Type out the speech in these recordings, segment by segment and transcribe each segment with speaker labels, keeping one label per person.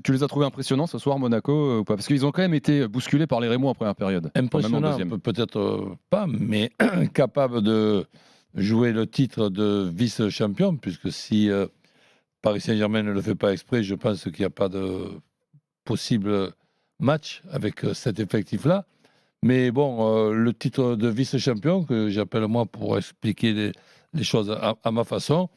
Speaker 1: Tu les as trouvés impressionnants ce soir, Monaco, ou pas? Parce qu'ils ont quand même été bousculés par les Rémois en première période. Même en
Speaker 2: Impressionnant,
Speaker 1: deuxième.
Speaker 2: peut-être pas, mais capable de jouer le titre de vice-champion, puisque si Paris Saint-Germain ne le fait pas exprès, je pense qu'il n'y a pas de possible match avec cet effectif-là. Mais bon, le titre de vice-champion, que j'appelle moi pour expliquer les choses à ma façon,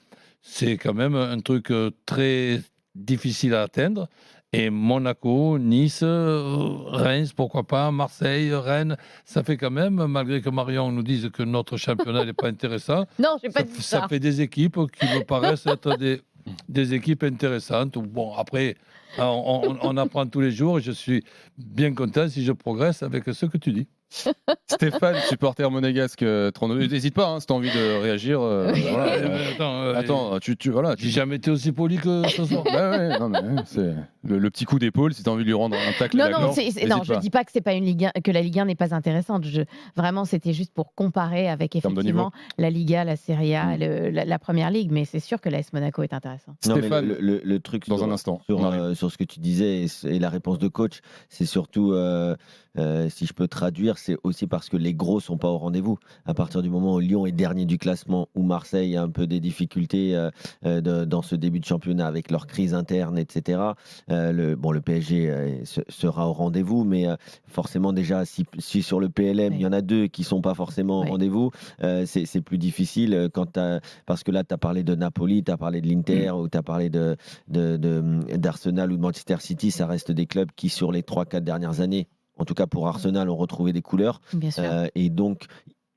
Speaker 2: c'est quand même un truc très difficile à atteindre. Et Monaco, Nice, Reims, pourquoi pas, Marseille, Rennes, ça fait quand même, malgré que Marion nous dise que notre championnat n'est pas intéressant,
Speaker 3: Non, j'ai pas dit
Speaker 2: ça
Speaker 3: ça.
Speaker 2: fait des équipes qui me paraissent être des équipes intéressantes. Bon, après, on apprend tous les jours et je suis bien content si je progresse avec ce que tu dis.
Speaker 1: Stéphane, supporter monégasque, n'hésite pas, hein, si tu as envie de réagir. Voilà. Attends, voilà.
Speaker 2: J'ai jamais été aussi poli que ce soir.
Speaker 1: Bah ouais, non, mais c'est le petit coup d'épaule, si tu as envie de lui rendre un tacle à
Speaker 3: Non,
Speaker 1: la
Speaker 3: non,
Speaker 1: gorge.
Speaker 3: non, je ne dis pas que, c'est pas une Ligue 1, que la Ligue 1 n'est pas intéressante. Vraiment, c'était juste pour comparer avec
Speaker 1: termes de niveau.
Speaker 3: effectivement la Liga, la Serie A, la Première Ligue. Mais c'est sûr que l'AS Monaco est intéressant.
Speaker 4: Non, mais
Speaker 1: Stéphane,
Speaker 4: le truc
Speaker 1: dans un instant,
Speaker 4: sur ce que tu disais et la réponse de coach, c'est surtout, si je peux traduire, c'est aussi parce que les gros sont pas au rendez-vous. À partir du moment où Lyon est dernier du classement, où Marseille a un peu des difficultés dans ce début de championnat avec leur crise interne, etc. Le PSG sera au rendez-vous, mais forcément déjà, si sur le PLM, il y en a deux qui sont pas forcément au rendez-vous, c'est plus difficile parce que là, tu as parlé de Napoli, tu as parlé de l'Inter, ou tu as parlé d'Arsenal ou de Manchester City, ça reste des clubs qui, sur les 3-4 dernières années, en tout cas pour Arsenal, ont retrouvé des couleurs.
Speaker 3: Bien sûr.
Speaker 4: Et donc,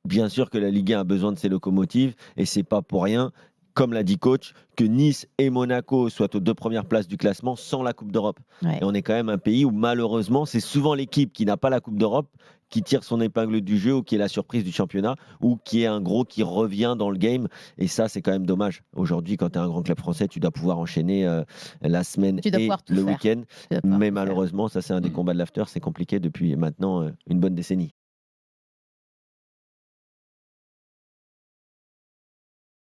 Speaker 4: bien sûr que la Ligue 1 a besoin de ses locomotives, et c'est pas pour rien, comme l'a dit coach, que Nice et Monaco soient aux 2 premières places du classement sans la Coupe d'Europe.
Speaker 3: Ouais.
Speaker 4: Et on est quand même un pays où malheureusement, c'est souvent l'équipe qui n'a pas la Coupe d'Europe qui tire son épingle du jeu, ou qui est la surprise du championnat, ou qui est un gros qui revient dans le game. Et ça, c'est quand même dommage. Aujourd'hui, quand tu es un grand club français, tu dois pouvoir enchaîner la semaine
Speaker 3: Tu dois
Speaker 4: et
Speaker 3: pouvoir tout
Speaker 4: le
Speaker 3: faire.
Speaker 4: week-end.
Speaker 3: Tu dois pouvoir
Speaker 4: Mais
Speaker 3: tout faire.
Speaker 4: malheureusement, ça c'est un des combats de l'after, c'est compliqué depuis maintenant une bonne décennie.